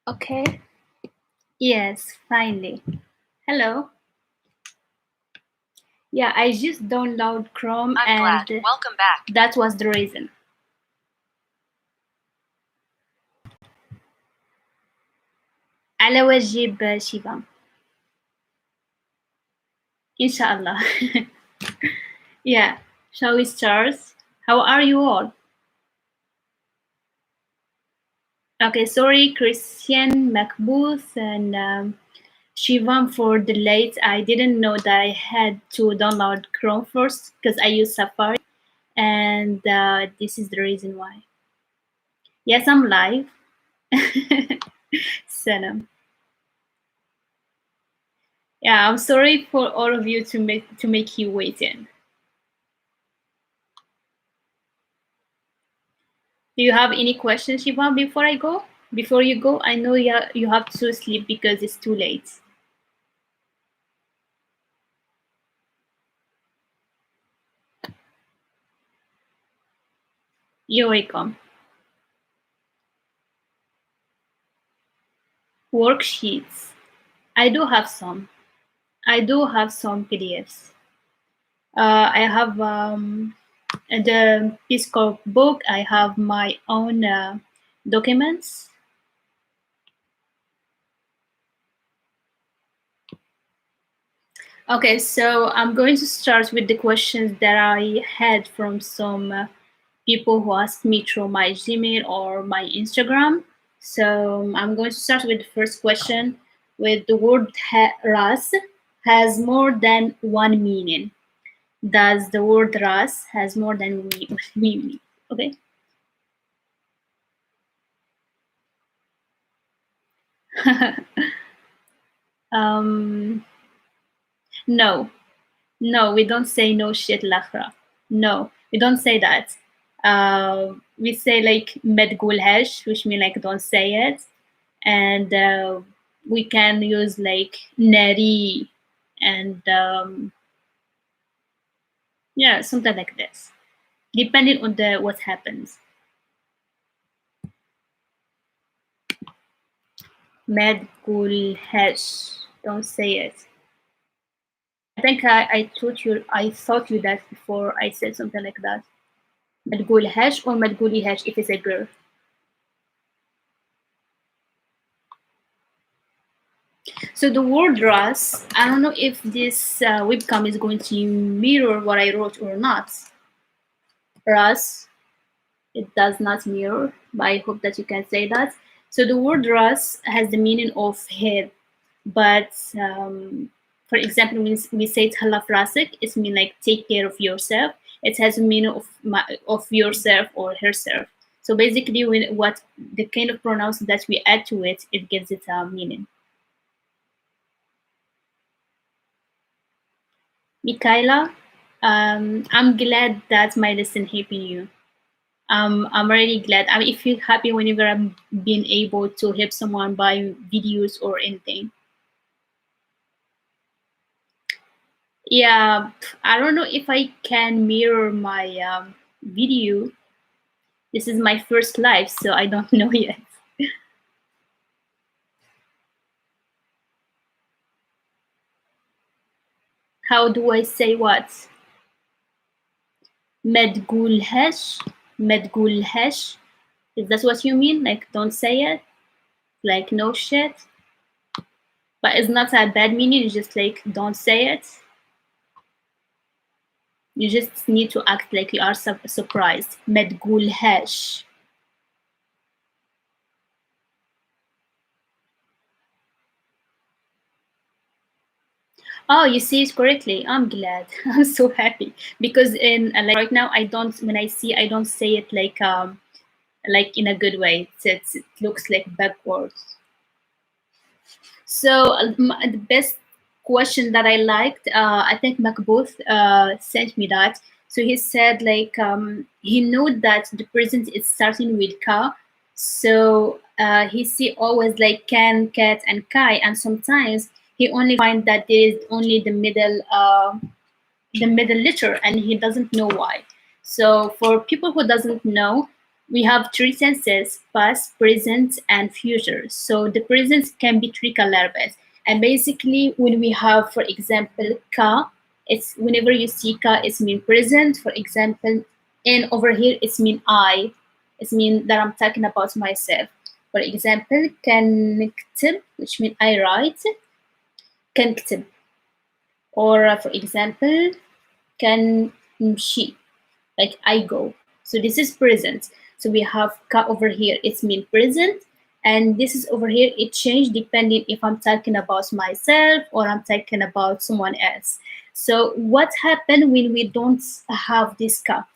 Okay. Yes, finally. Hello. Yeah, I just downloaded Chrome I'm and glad. Welcome back. that was the reason. على واجب شيفا. Inshallah. Yeah. Shall we start? How are you all? Okay, sorry, Christian, Macbooth, and Shivam for the late. I didn't know that I had to download Chrome first because I use Safari, and this is the reason why. Yes, I'm live. Salam. Yeah, I'm sorry for all of you to make you waiting. Do you have any questions, Shivam, before I go? Before you go, I know you have to sleep because it's too late. You're welcome. Worksheets. I do have some. I do have some PDFs. I have the Peace Corps book. I have my own documents. Okay, so I'm going to start with the questions that I had from some people who asked me through my Gmail or my Instagram. So I'm going to start with the first question with the word ras has more than one meaning. Does the word ras has more than one meaning? Okay. um, no, no, we don't say no shit lahra. No, we don't say that. We say like medgulhesh, which mean like don't say it. And we can use like neri and yeah, something like this, depending on the what happens. Medgulhesh, don't say it. I think I thought you that before I said something like that. Medgulhesh or medgulihesh if it's a girl. So the word ras, I don't know if this webcam is going to mirror what I wrote or not. Ras, it does not mirror, but I hope that you can say that. So the word ras has the meaning of head, but for example, when we say thalaf rasik, it means like take care of yourself. It has a meaning of yourself or herself. So basically, what the kind of pronouns that we add to it, it gives it a meaning. Michaela, I'm glad that my lesson helping you. I'm really glad. I feel happy whenever I'm being able to help someone by videos or anything. Yeah, I don't know if I can mirror my video. This is my first live, so I don't know yet. How do I say what? Medgulhesh? Medgulhesh? Is that what you mean? Like, don't say it? Like, no shit? But it's not a bad meaning, it's just like, don't say it. You just need to act like you are surprised. Medgulhesh. Oh, you see it correctly. I'm glad. I'm so happy because in like right now, I don't. When I see, I don't say it like in a good way. It looks like backwards. So the best question that I liked, I think Macbooth sent me that. So he said like he knew that the present is starting with ka, so he see always like can, cat, and kai, and sometimes he only find that there is only the middle letter, and he doesn't know why. So for people who doesn't know, We have three tenses: past, present, and future. So the present can be tricky a little bit. And basically, when we have, for example, ka, it's whenever you see ka, it's mean present. For example, and over here, it's mean I. It's mean that I'm talking about myself. For example, can كتب, which mean I write, can كتب. Or for example, can مشي, like I go. So this is present. So we have ka over here, it's mean present. And this is over here, it changed depending if I'm talking about myself or I'm talking about someone else. So what happened when we don't have this ka?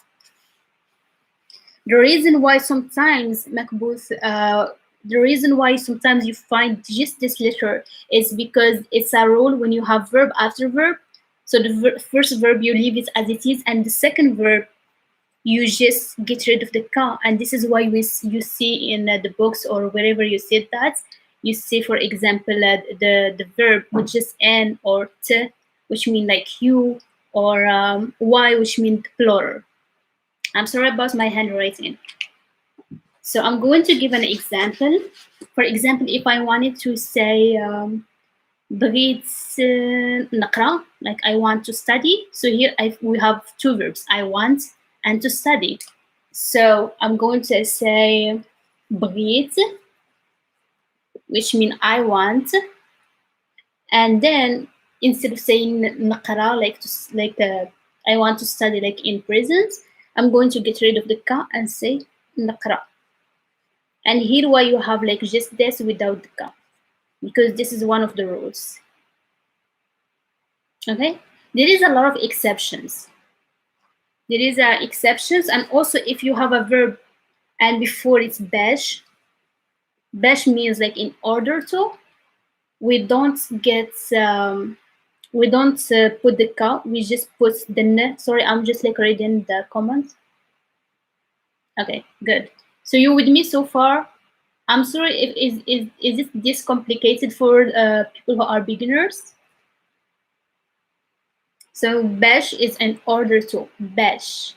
The reason why sometimes Makbooth, the reason why sometimes you find just this letter is because it's a rule when you have verb after verb. So the first verb you leave it as it is, and the second verb you just get rid of the ka. And this is why you see in the books or wherever you see that, you see, for example, the verb with just n or t, which mean like you, or y, which mean plural. I'm sorry about my handwriting. So I'm going to give an example. For example, if I wanted to say بغيت نقرأ, like I want to study. So here we have two verbs, I want and to study. So I'm going to say بغيت, which means I want. And then instead of saying نقرأ, I want to study like in present, I'm going to get rid of the ka and say نقرأ. And here why you have like just this without the ka, because this is one of the rules. Okay, there is a lot of exceptions. There is exceptions, and also if you have a verb and before it's bash, bash means like in order to. We don't get we don't put the ka. We just put the n. Sorry, I'm just like reading the comments. Okay, good. So you with me so far? I'm sorry if is it this complicated for people who are beginners? So bash is an order to bash.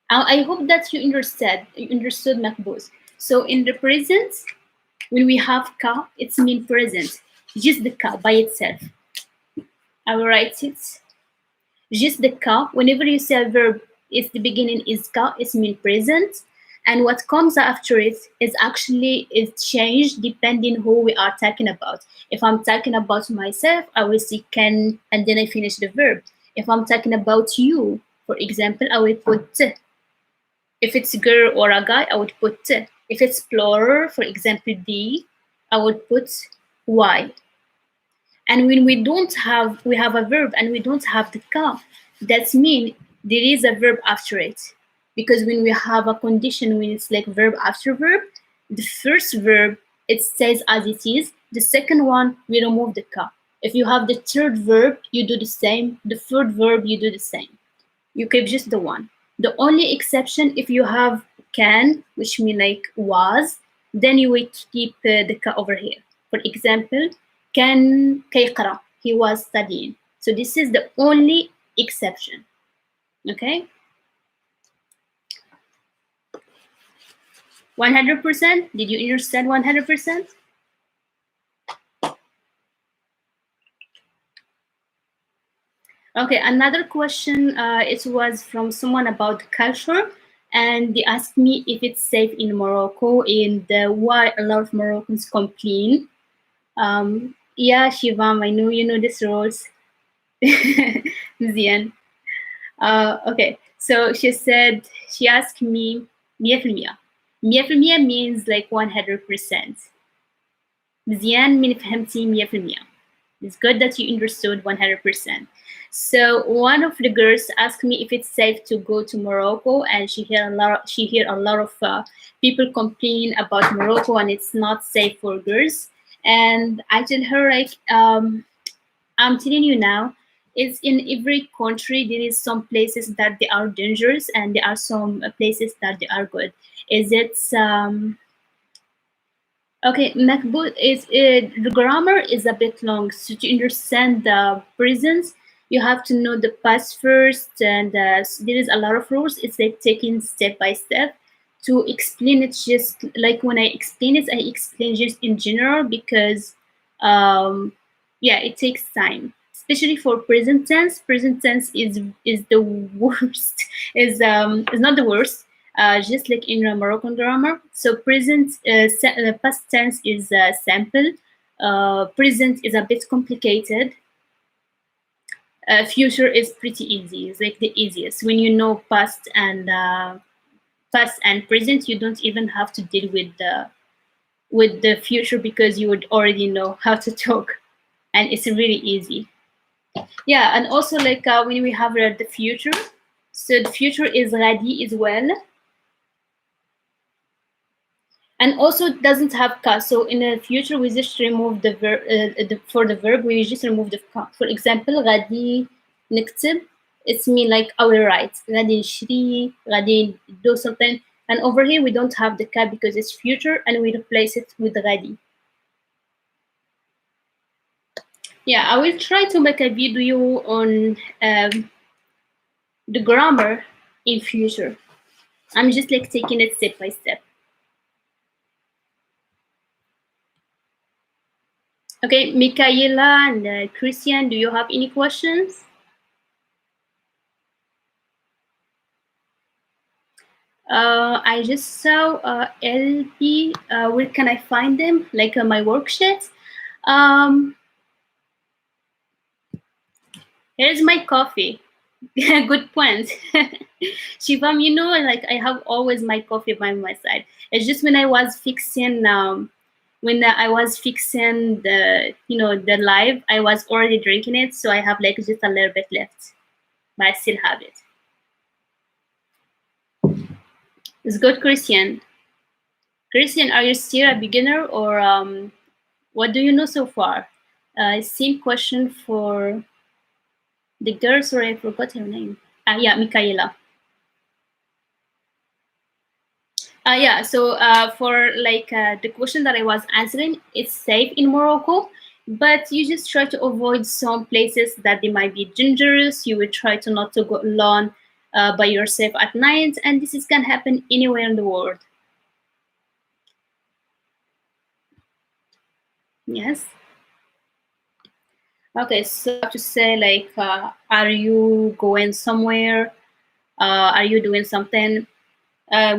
I hope that you understood Makbuz. So in the present, when we have ka, it's mean present. Just the ka by itself. I will write it. Just the ka. Whenever you say a verb, it's the beginning is ka, it's mean present. And what comes after it is changed depending who we are talking about. If I'm talking about myself, I will say can, and then I finish the verb. If I'm talking about you, for example, I will put t. If it's a girl or a guy, I would put t. If it's plural, for example, d, I would put y. And when we have a verb and we don't have the ka, that means there is a verb after it. Because when we have a condition, when it's like verb after verb, the first verb, it stays as it is. The second one, we remove the ka. If you have the third verb, you do the same. The third verb, you do the same. You keep just the one. The only exception, if you have can, which mean like was, then you will keep the ka over here. For example, كان كيقرأ, he was studying. So this is the only exception. Okay? 100%? Did you understand 100%? Okay, another question, it was from someone about culture, and they asked me if it's safe in Morocco and why a lot of Moroccans complain. Yeah, Shivam, I know you know these rules. Zian. Okay, so she asked me 100%. 100% means like 100%. مزيان من فهمتي 100%. It's good that you understood 100%. So one of the girls asked me if it's safe to go to Morocco, and she hear a lot of people complain about Morocco and it's not safe for girls. And I tell her like, I'm telling you now, it's in every country there is some places that they are dangerous and there are some places that they are good. Is it okay, Makbul is the grammar is a bit long, so to understand the presence, You have to know the past first, and there is a lot of rules. It's like taking step by step. To explain it, just like when I explain it, I explain just in general because, um, yeah, it takes time, especially for present tense. Present tense is the worst. Is not the worst. Just like in Moroccan grammar. So past tense is sample. Present is a bit complicated. Future is pretty easy. It's like the easiest. When you know past and present, you don't even have to deal with the future because you would already know how to talk, and it's really easy. Yeah, and also like when we have the future, so the future is ready as well, and also it doesn't have ka. So in the future, we just remove the verb. For the verb, we just remove the ka. For example, غادي نكتب. It's mean like I will write. غادي نشري, غادي do something. And over here, we don't have the ka because it's future, and we replace it with غادي. Yeah, I will try to make a video on the grammar in future. I'm just like taking it step by step. Okay, Michaela and Christian, do you have any questions? I just saw LP. Where can I find them? Like my worksheet. Um, Here's my coffee. Good point. Shivam, you know, like I have always my coffee by my side. It's just when I was fixing the live, I was already drinking it, so I have like just a little bit left, but I still have it. It's good, Christian. Christian, are you still a beginner or what do you know so far? Same question for the girl. Sorry, I forgot her name. Yeah, Michaela. Yeah, so for like the question that I was answering, it's safe in Morocco, but you just try to avoid some places that they might be dangerous. You will try to not to go alone by yourself at night, and this is can happen anywhere in the world. Yes. Okay, so to say like, are you going somewhere? Are you doing something?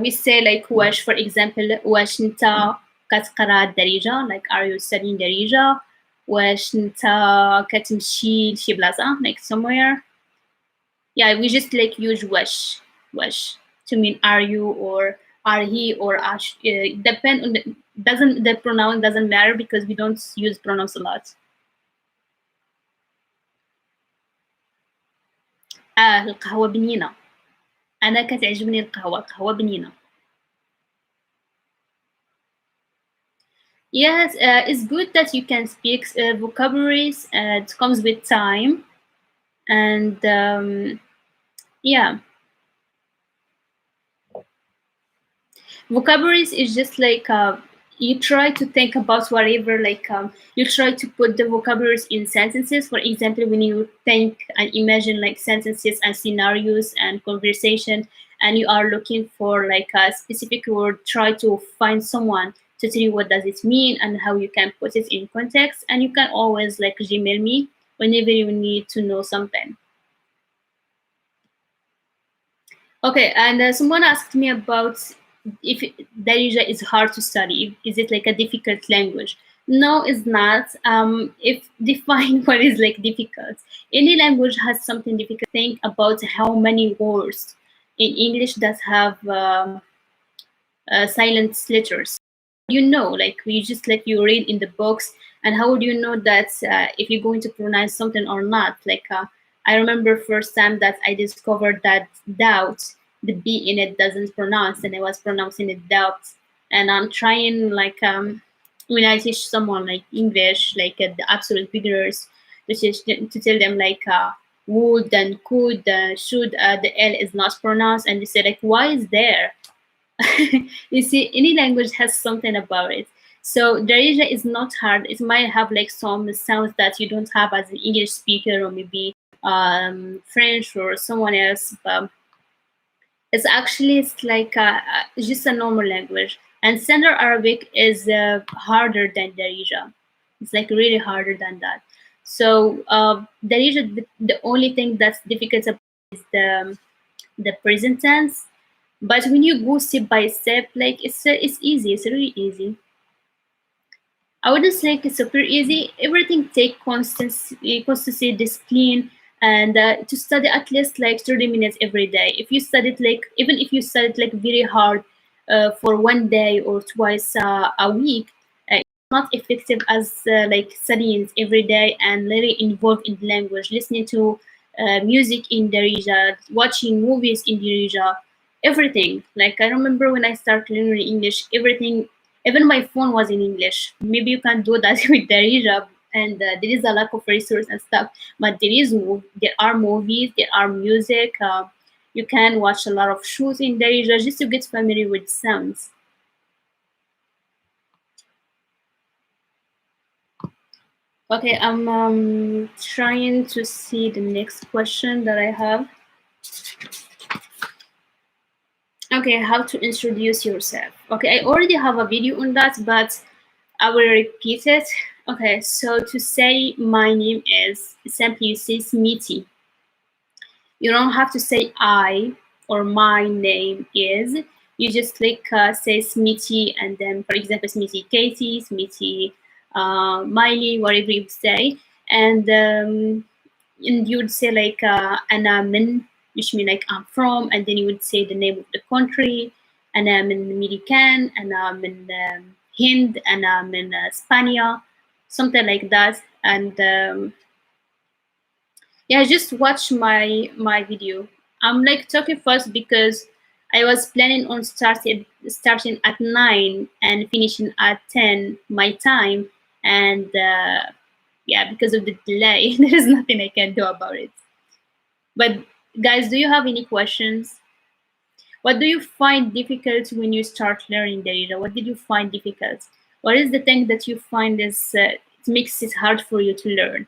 We say like واش, for example, واش انت كتقرا الدارجة, like are you studying دارجة? واش انت كتمشي لشي بلاصة, like somewhere. Yeah, we just like use واش to mean are you or are he or ash. Depend on the pronoun doesn't matter because we don't use pronouns a lot. القهوة بنينة. أنا كتعجبني القهوة بنينة. Yes, it's good that you can speak vocabularies. It comes with time, and yeah, vocabularies is just like you try to think about whatever. Like you try to put the vocabularies in sentences. For example, when you think and imagine like sentences and scenarios and conversation, and you are looking for like a specific word, try to find someone to tell you what does it mean and how you can put it in context. And you can always like Gmail me whenever you need to know something. Okay, and someone asked me about if Darija is hard to study. Is it like a difficult language? No, it's not. If define what is like difficult. Any language has something difficult. Think about how many words in English that have silent letters. Like we just let you read in the books, and how would you know that if you're going to pronounce something or not? Like I remember first time that I discovered that doubt, the b in it doesn't pronounce, and I was pronouncing it doubt. And I'm trying like when I teach someone like English, like the absolute beginners, to tell them like would and could, should, the l is not pronounced, and they say like why is there. You see, any language has something about it. So Darija is not hard. It might have like some sounds that you don't have as an English speaker, or maybe French or someone else, but it's like just a normal language. And Standard Arabic is harder than Darija. It's like really harder than that. So Darija, the only thing that's difficult about is the present tense. But when you go step by step, like it's easy. It's really easy. I wouldn't say like it's super easy. Everything take constancy, discipline, and to study at least like 30 minutes every day. If you study it like, even if you study it like very hard for one day or twice a week, it's not effective as like studying every day and really involved in the language, listening to music in Darija, watching movies in Darija, everything. Like I remember when I started learning English, everything, even my phone was in English. Maybe you can do that with Darija, and there is a lack of resource and stuff. But there are movies, there are music. You can watch a lot of shows in Darija just to get familiar with sounds. Okay, I'm trying to see the next question that I have. Okay, how to introduce yourself. Okay, I already have a video on that, but I will repeat it. Okay, so to say my name is, simply you say Smithy. You don't have to say I or my name is. You just like say Smithy, and then, for example, Smithy Katie, Smithy Miley, whatever you say. And and you would say like أنا من, which means like I'm from, and then you would say the name of the country. أنا من American, أنا من Hind, أنا من Spania, something like that. And yeah, just watch my video. I'm like talking fast because I was planning on starting at 9 and finishing at 10 my time, and yeah, because of the delay, there is nothing I can do about it. But guys, do you have any questions? What do you find difficult when you start learning Darija? What did you find difficult? What is the thing that you find is it makes it hard for you to learn?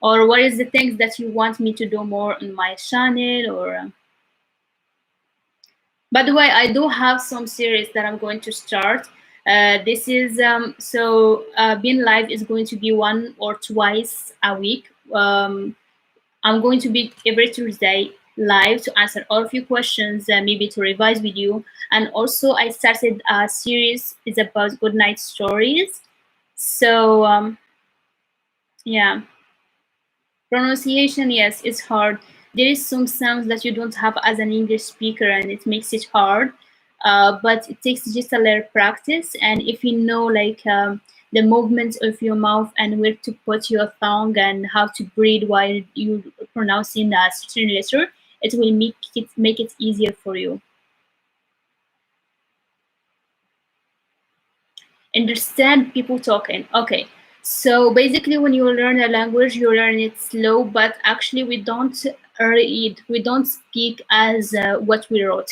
Or what is the things that you want me to do more on my channel? Or by the way, I do have some series that I'm going to start. This is being live is going to be one or twice a week. I'm going to be every Tuesday live to answer all of your questions, maybe to revise with you. And also, I started a series is about good night stories. So yeah, pronunciation, yes, it's hard. There is some sounds that you don't have as an English speaker, and it makes it hard. But it takes just a little practice, and if you know like the movements of your mouth and where to put your tongue and how to breathe while you pronouncing a certain letter, it will make it easier for you. Understand people talking. Okay. So basically, when you learn a language, you learn it slow, but actually, we don't read, we don't speak as what we wrote.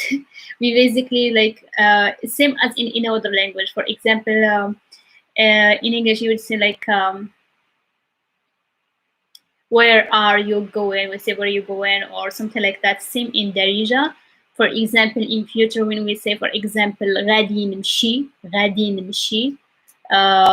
We basically like same as in any other language. For example, in English, you would say like, "Where are you going?" We say, "Where are you going?" or something like that. Same in Darija. For example, in future, when we say, for example, غادي نمشي, غادي نمشي,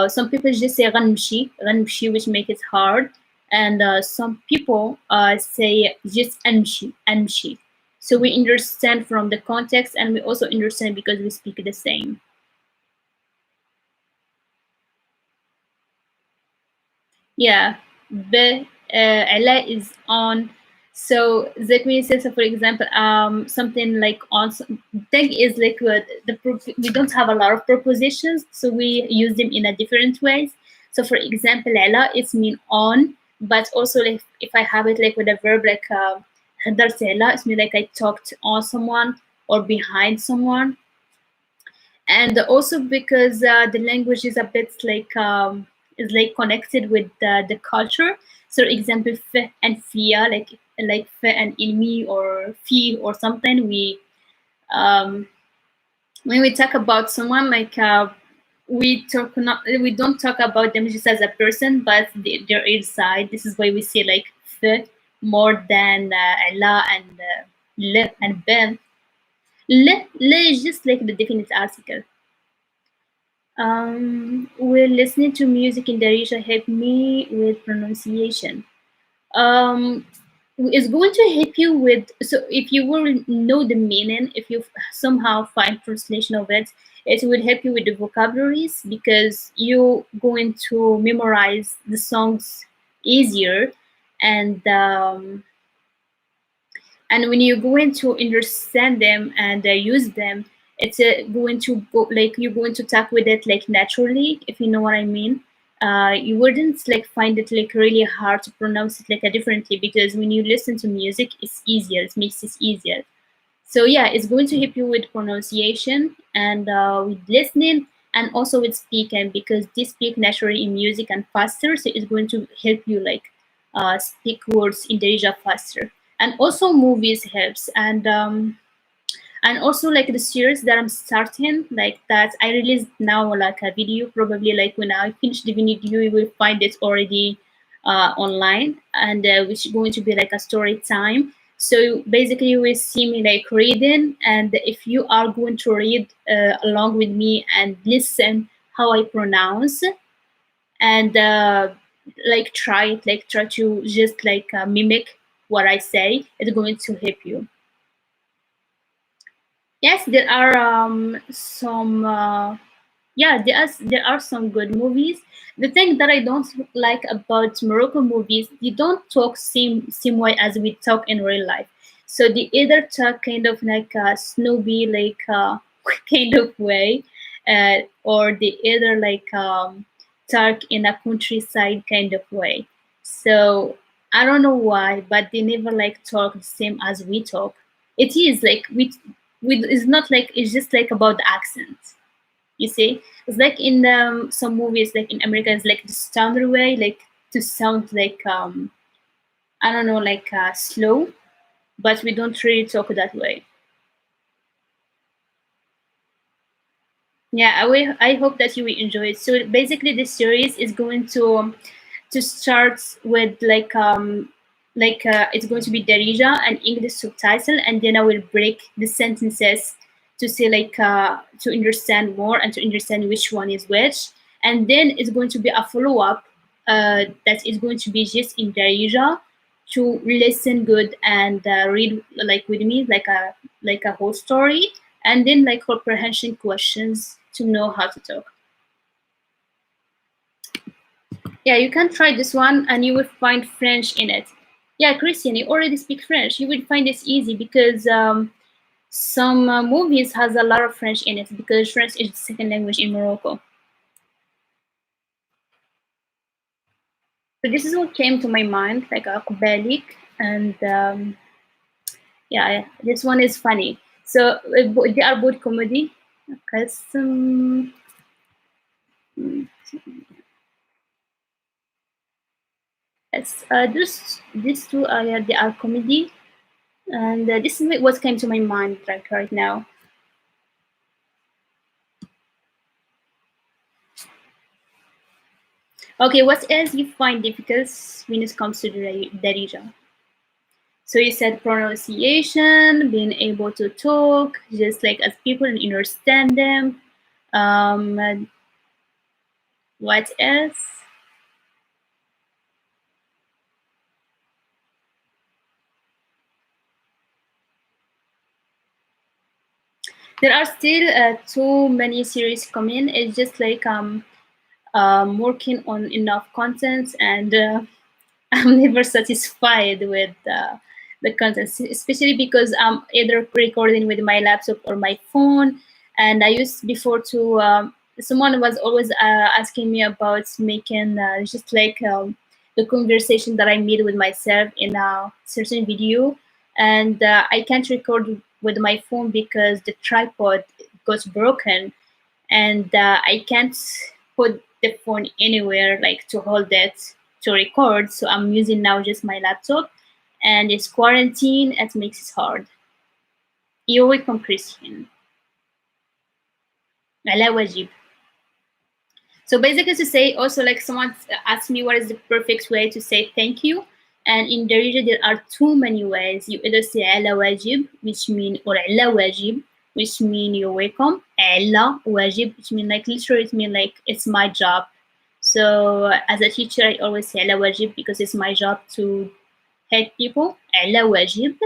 some people just say غنمشي, غنمشي, which make it hard. And some people say just أمشي, أمشي. So we understand from the context, and we also understand because we speak the same. Yeah, the Ella is on. So that means, so for example, something like on. Thing is like we don't have a lot of prepositions, so we use them in a different ways. So for example, Ella is mean on, but also like if I have it like with a verb like حضرت Ella, it's mean like I talked on someone or behind someone. And also because the language is a bit like is like connected with the culture. So example f and fia, like f and ilmi or fi or something, we um, when we talk about someone like we don't talk about them just as a person but their inside. This is why we say like more than la and le and ben. Le is just like the definite article. Will listening to music in Darija help me with pronunciation? Um, it's going to help you with, so if you will know the meaning, if you somehow find translation of it, it will help you with the vocabularies because you're going to memorize the songs easier, and when you're going to understand them and use them, it's going to go like you're going to talk with it like naturally, if you know what I mean. You wouldn't like find it like really hard to pronounce it like differently, because when you listen to music it's easier, it makes it easier. So yeah, it's going to help you with pronunciation and with listening, and also with speaking, because they speak naturally in music and faster. So it's going to help you like speak words in Darija faster. And also movies helps, and also like the series that I'm starting, like that I released now like a video. Probably like when I finish the video, you will find it already online, and which is going to be like a story time. So basically, you will see me like reading, and if you are going to read along with me and listen how I pronounce, and like try it, like try to just like mimic what I say, it's going to help you. Yes, there are some. Yeah, there are some good movies. The thing that I don't like about Moroccan movies, they don't talk same way as we talk in real life. So they either talk kind of like a snobby, like kind of way, or they either like talk in a countryside kind of way. So I don't know why, but they never like talk the same as we talk. It is like we it's not like it's just like about the accent, you see. It's like in some movies like in America, it's like the standard way, like to sound like I don't know, like slow, but we don't really talk that way. Yeah, I hope that you will enjoy it. So basically this series is going to start with like it's going to be Darija and English subtitle, and then I will break the sentences to say like to understand more and to understand which one is which, and then it's going to be a follow up that is going to be just in Darija to listen good and read like with me like a whole story, and then like comprehension questions to know how to talk. Yeah, you can try this one and you will find French in it. Yeah, Christian, you already speak French. You will find this easy because some movies has a lot of French in it, because French is the second language in Morocco. So this is what came to my mind, like Akbalik, and yeah, this one is funny. So they are both comedy. Custom. Yes, these two are, yeah, they are comedy, and this is what came to my mind like right now. Okay, what else you find difficult when it comes to the region? So you said pronunciation, being able to talk, just like as people and understand them. And what else? There are still too many series coming. It's just like working on enough content, and I'm never satisfied with the content, especially because I'm either recording with my laptop or my phone. And I used before to, someone was always asking me about making just like the conversation that I made with myself in a certain video. And I can't record with my phone because the tripod got broken, and I can't put the phone anywhere like to hold it to record. So I'm using now just my laptop, and it's quarantine. It makes it hard. You're welcome, Christian. على واجب. So basically to say also, like someone asked me what is the perfect way to say thank you. And in Darija, there are too many ways. You either say ala wajib, which mean, or ala wajib, which mean you're welcome. Ala wajib, which mean like literally it mean like it's my job. So as a teacher, I always say ala wajib because it's my job to help people. Ala wajib.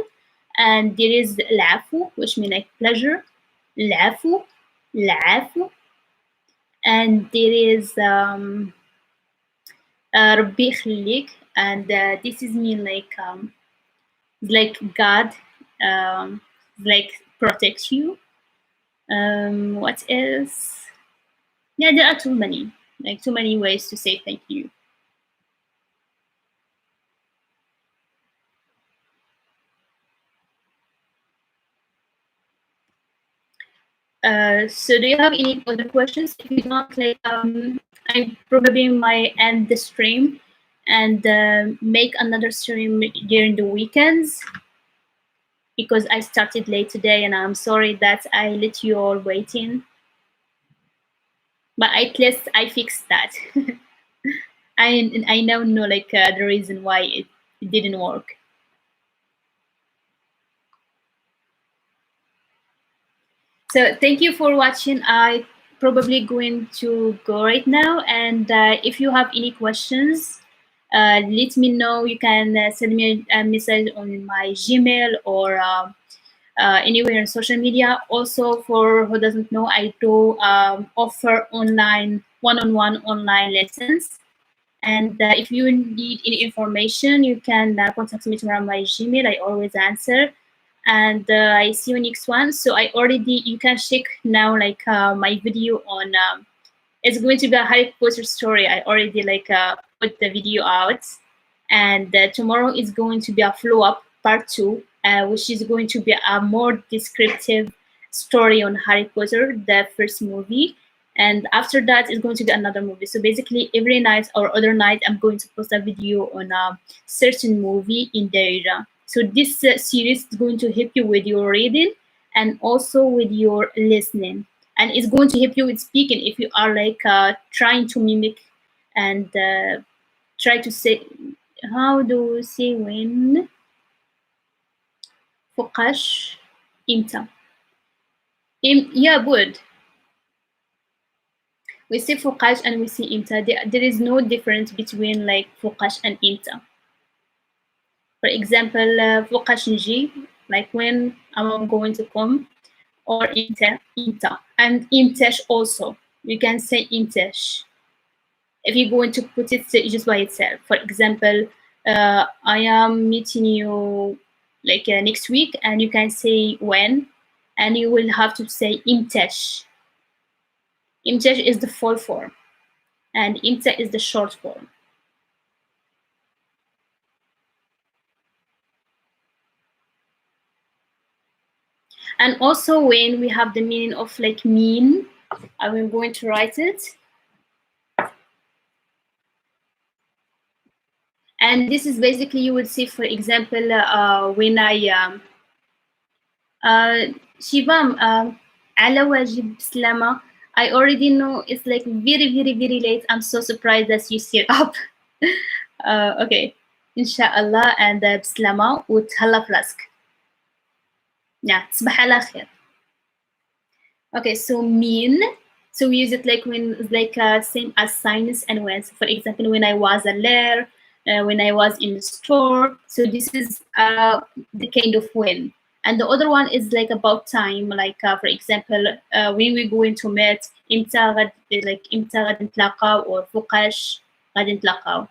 And there is lafu, which mean like pleasure. Lafu, lafu. And there is Rabbi Khalik, and this is mean like God, like protect you. What else? Yeah, there are too many, like too many ways to say thank you. So do you have any other questions? If you don't, like, I probably might end the stream and make another stream during the weekends because I started late today and I'm sorry that I let you all waiting. But at least I fixed that. I now know like the reason why it didn't work. So thank you for watching. I probably going to go right now, and if you have any questions, let me know. You can send me a message on my Gmail or anywhere on social media. Also, for who doesn't know, I do offer online one-on-one online lessons. And if you need any information, you can contact me through my Gmail. I always answer. And I see you next one. So I already, you can check now like my video on, it's going to be a Harry Potter story. I already like put the video out. And tomorrow is going to be a follow-up part 2, which is going to be a more descriptive story on Harry Potter, the first movie. And after that is going to be another movie. So basically every night or other night, I'm going to post a video on a certain movie in Darija. So this series is going to help you with your reading and also with your listening. And it's going to help you with speaking if you are like trying to mimic and try to say, how do we say when? فقاش إمتى. Yeah, good. We say فقاش and we say إمتى. There is no difference between like فقاش and إمتى. For example, فقاش نجي, like when I'm going to come, or إمتى. And إمتاش also. You can say إمتاش. If you're going to put it just by itself. For example, I am meeting you like next week, and you can say when, and you will have to say imtesh. Imtesh is the full form, and imta is the short form. And also when we have the meaning of like mean, I'm going to write it. And this is basically, you would see, for example, when I Shivam, ala wajib slama. I already know it's like very, very, very late. I'm so surprised that you sit up. Okay. Inshallah, and بسلامة وتهلا في راسك. Yeah, تصبح على خير. Okay, so mean. So we use it like when, like same as sinus and when. So for example, when I was there, when I was in the store. So this is the kind of when. And the other one is like about time, like for example, when we go into meet, إمتى غد, like إمتى غد نتلاقى, or فوقاش غد نتلاقى.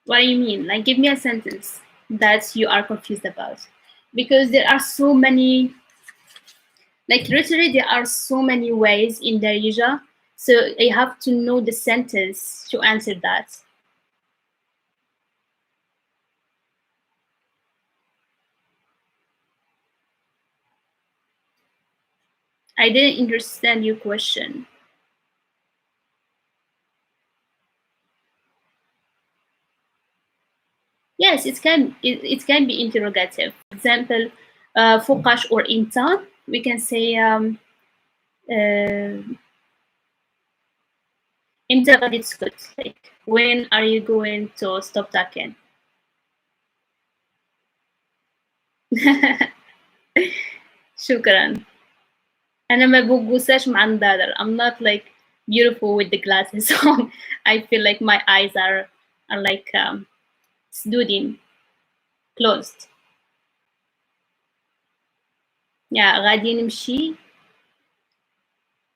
What do you mean? Like, give me a sentence that you are confused about, because there are so many. Like literally, there are so many ways in Darija, so I have to know the sentence to answer that. I didn't understand your question. Yes, it can be interrogative. For example, فوقاش or إمتى. We can say uh, امتى غادي تسكت like when are you going to stop talking. شكرا. أنا ما ببوساش مع النظارة. I'm not like beautiful with the glasses, so I feel like my eyes are like سدودين closed. yeah غادي نمشي.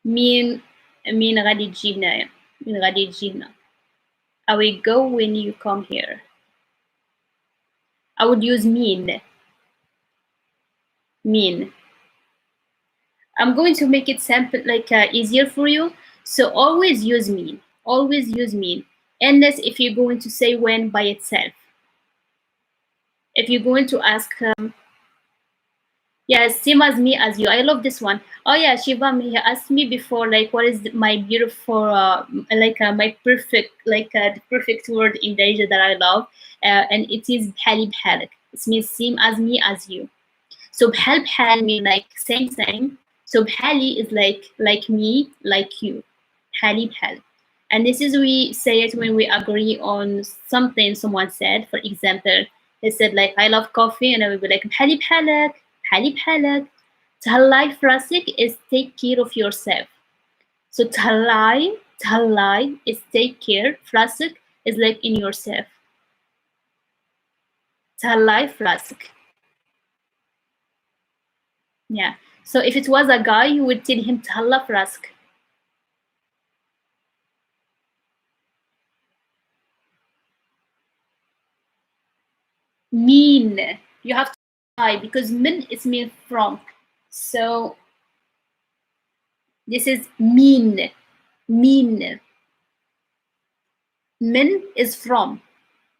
مين غادي تجي هنايا؟ مين غادي تجي هنا؟ I will go when you come here. I would use mean. Mean. I'm going to make it simple, like easier for you. So always use mean. Always use mean. Unless if you're going to say when by itself. If you're going to ask, yeah, same as me as you. I love this one. Oh yeah, Shivam, he asked me before, like, what is my beautiful, my perfect, the perfect word in Darija that I love, and it is bhali bhalik. It means same as me as you. So bhal bhal mean like same thing. So bhali is like me, like you. Bhali bhal. And this is we say it when we agree on something someone said. For example, they said like I love coffee, and I will be like bhali bhalak, bhali bhalak. Talai frasik is take care of yourself. So talai is take care. Frasik is like in yourself. Talai frasik. Yeah. So if it was a guy, you would tell him tahalla frask. Mean. You have to try because min is mean from. So this is mean. Mean. Min is from.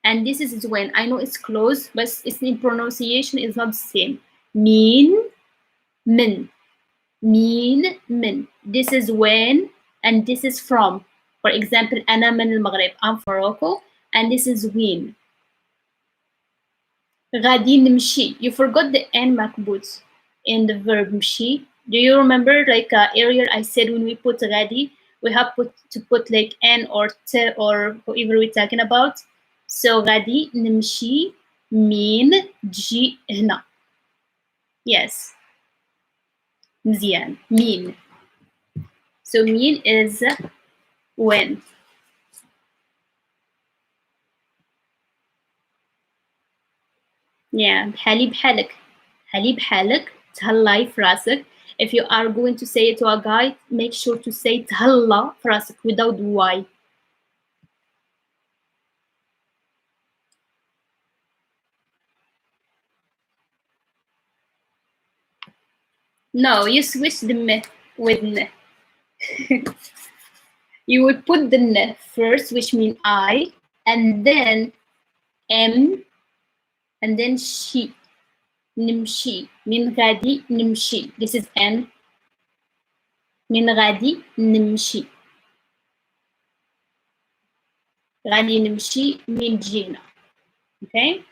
And this is when I know it's close, but it's in pronunciation is not the same. Mean, min. Mean, min. This is when, and this is from. For example, أنا من المغرب. I'm from Morocco, and this is when. غادي نمشي. You forgot the n makbut in the verb مشي. Do you remember like earlier I said when we put غادي we have to put like n or t or whoever we're talking about. So غادي نمشي من جي هنا. Yes. مزيان. Mean. So mean is when. Yeah. بحالي بحالك. بحالي بحالك. تهلاي في راسك. If you are going to say it to a guy, make sure to say تهلا في راسك without y. No, you switch the m with n. You would put the n first, which means I, and then m, and then she. نمشي. من غادي نمشي. This is n. من غادي نمشي. غادي نمشي من جينا. Okay?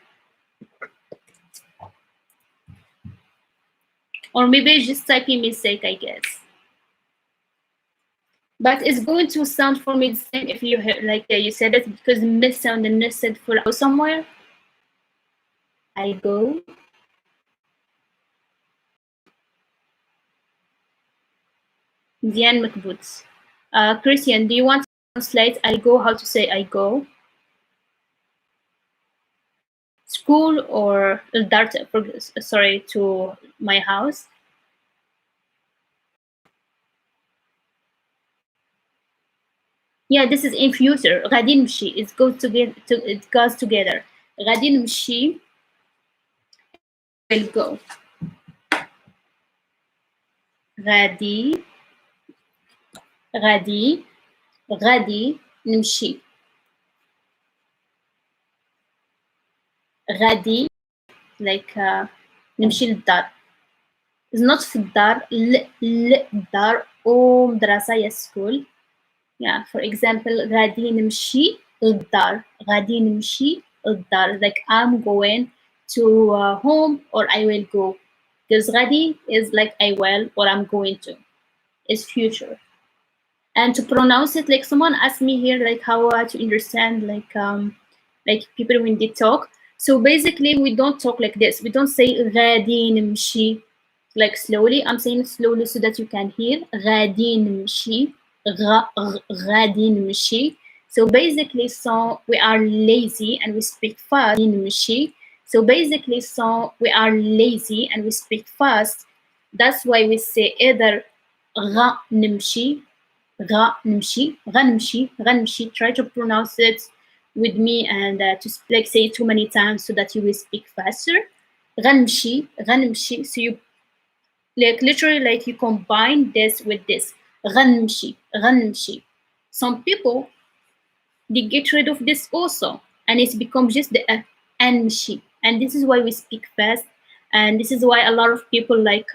Or maybe just typing mistake, I guess. But it's going to sound for me the same if you hear, like you said it because miss sound and miss said for go somewhere. I go. Diane McBoots. Christian, do you want to translate I go how to say I go? School or dart, sorry, to my house? Yeah, this is in future. غادي نمشي. It goes together. It goes together. غادي نمشي will go. غادي غادي نمشي. غادي like نمشي للدار. It's not في الدار. الدار أو مدرسة يا school. Yeah, for example, غادي نمشي للدار. غادي نمشي للدار. Like I'm going to home or I will go. Because غادي is like I will or I'm going to. is future. And to pronounce it, like someone asked me here, like how to understand like people when they talk. So basically we don't talk like this. We don't say غادي نمشي like slowly. I'm saying it slowly so that you can hear غادي نمشي غادي نمشي. So basically, so we are lazy and we speak fast. نمشي. So basically, so we are lazy and we speak fast. That's why we say either غا نمشي غنمشي غنمشي غنمشي. Try to pronounce it with me and to like say it too many times so that you will speak faster. غنمشي غنمشي. So you like literally like you combine this with this. غنمشي غنمشي. Some people they get rid of this also and it's become just the anshi, and this is why we speak fast, and this is why a lot of people like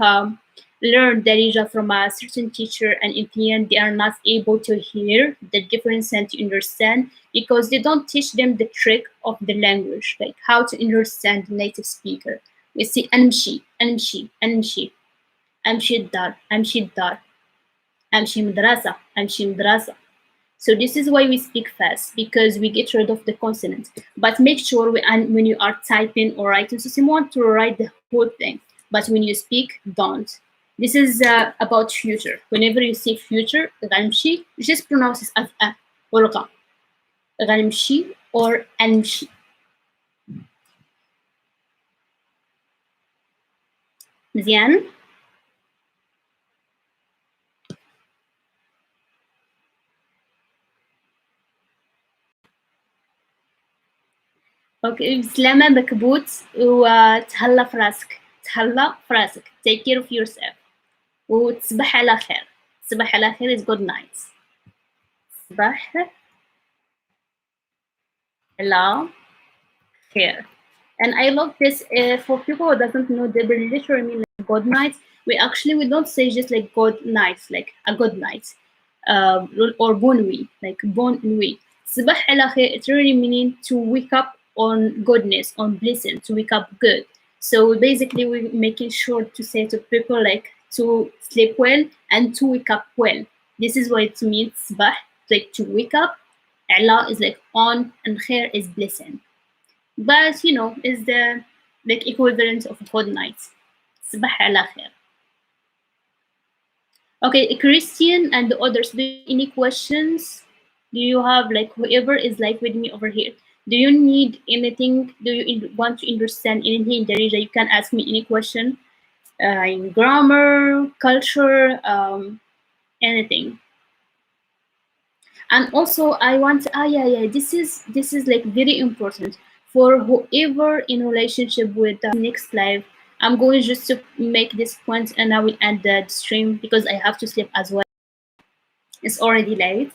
learn Darija from a certain teacher, and in the end they are not able to hear the difference and to understand because they don't teach them the trick of the language, like how to understand the native speaker. We say amshi amshi amshi amshi dar amshi dar amshi madrasa amshi madrasa. So this is why we speak fast, because we get rid of the consonants. But make sure and when you are typing or writing, so someone to write the whole thing. But when you speak, don't. This is about future. Whenever you say future, غنمشي, just pronounce it as a or غا. غنمشي or أنمشي. مزيان؟ اوكي بسلامة بكبوت وتهلا في راسك. تهلا في راسك. Take care of yourself. وتصبح على خير. تصبح على خير is good night. صباح على خير. And I love this for people who doesn't know, they will literally mean like good night. We don't say just like good night, like a good night, or bon nuit, like bon nuit. صباح على خير, it's really meaning to wake up on goodness, on blessing, to wake up good. So basically, we're making sure to say to people like to sleep well and to wake up well. This is what it means, صباح, like to wake up. Allah is like on, and khair is blessing. But you know, is the like equivalent of good night. صباح على خير. Okay, Christian and the others, do you have any questions? Do you have like whoever is like with me over here? Do you need anything? Do you want to understand anything in Darija? You can ask me any question in grammar, culture, anything. And also I want yeah, this is like very important for whoever in relationship with the next life. I'm going just to make this point and I will end the stream because I have to sleep as well. It's already late.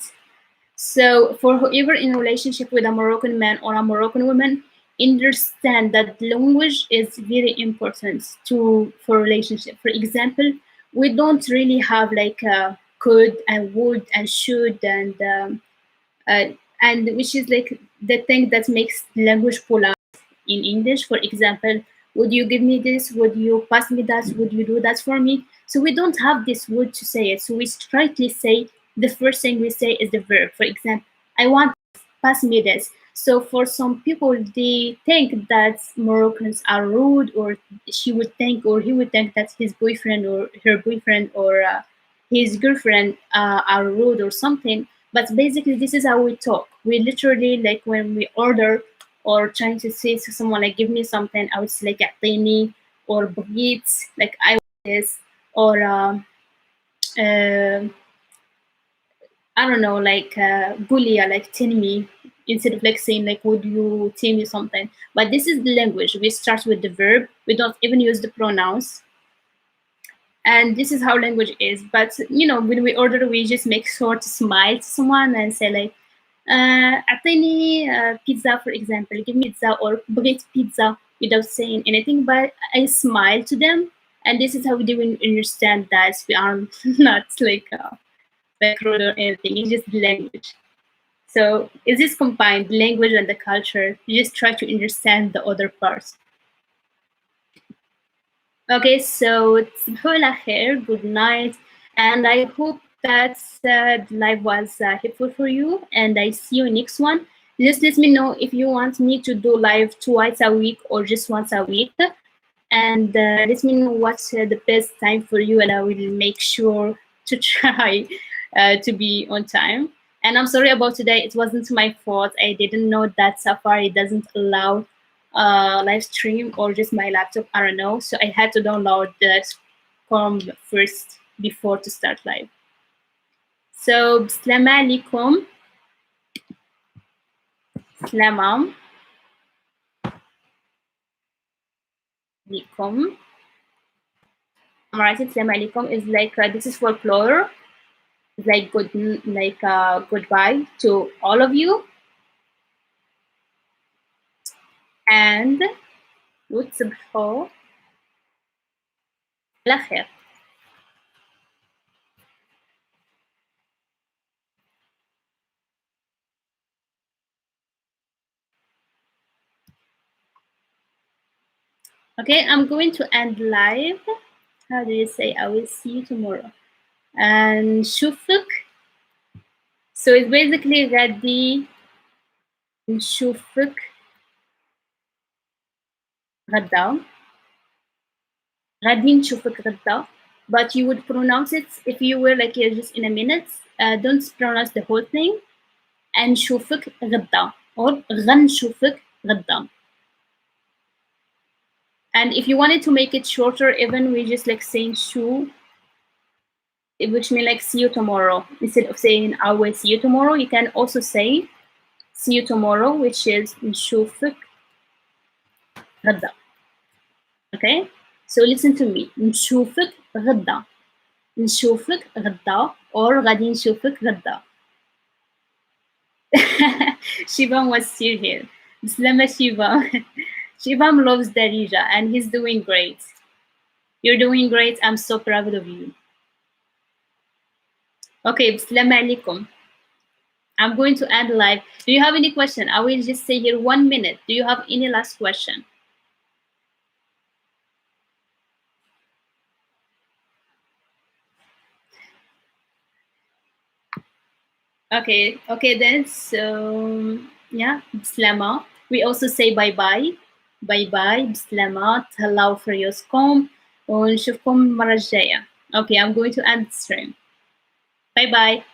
So for whoever in relationship with a Moroccan man or a Moroccan woman, understand that language is very important to for relationship. For example, we don't really have like could and would and should uh, and which is like the thing that makes language polite in English. For example, would you give me this? Would you pass me that? Would you do that for me? So we don't have this would to say it. So we strictly say the first thing we say is the verb. For example, I want pass me this. So for some people, they think that Moroccans are rude, or she would think, or he would think that his boyfriend or her boyfriend or his girlfriend are rude or something. But basically, this is how we talk. We literally like when we order or trying to say to someone like give me something, I would say like أعطيني or بغيت, like I want this, or uh, I don't know, like Gulia, like tell me, instead of like saying like would you tell me something. But this is the language. We start with the verb. We don't even use the pronouns. And this is how language is. But you know, when we order, we just make sure to smile to someone and say like أعطيني pizza, for example. Give me pizza or بغيت pizza without saying anything, but I smile to them. And this is how we do understand that we are not like rude or anything. It's just the language. So is this combined language and the culture? You just try to understand the other parts. Okay, so تصبحوا على خير, good night. And I hope that the live was helpful for you. And I see you next one. Just let me know if you want me to do live twice a week or just once a week. And let me know what's the best time for you, and I will make sure to try to be on time. And I'm sorry about today. It wasn't my fault. I didn't know that Safari doesn't allow live stream, or just my laptop. I don't know. So I had to download the Chrome first before to start live. So, Assalamu alaikum. Salam alaikum. I'm writing Assalamu alaikum is like this is for plural. It's like good, like goodbye to all of you, and وتصبحوا على خير. Okay, I'm going to end live. How do you say I will see you tomorrow? And نشوفك. So it's basically غادي نشوفك غدا. غادي نشوفك غدا. But you would pronounce it if you were like you're just in a minute. Don't pronounce the whole thing. And نشوفك غدا or غنشوفك غدا. And if you wanted to make it shorter, even we just like saying shu, which means like see you tomorrow. Instead of saying I will see you tomorrow, you can also say see you tomorrow, which is نشوفك غدا. Okay? So listen to me. نشوفك غدا. نشوفك غدا or غادي نشوفك غدا. Shivam was still here. Slama Shivam. Shivam loves Darija and he's doing great. You're doing great. I'm so proud of you. Okay, Assalamu alaikum. I'm going to end live. Do you have any question? I will just stay here 1 minute. Do you have any last question? Okay then. So yeah, Bislama. We also say bye bye. Bye bye, Bislama. تهلاو في ريوسكم ونشوفكم المرة الجاية. Okay, I'm going to end the stream. Bye bye.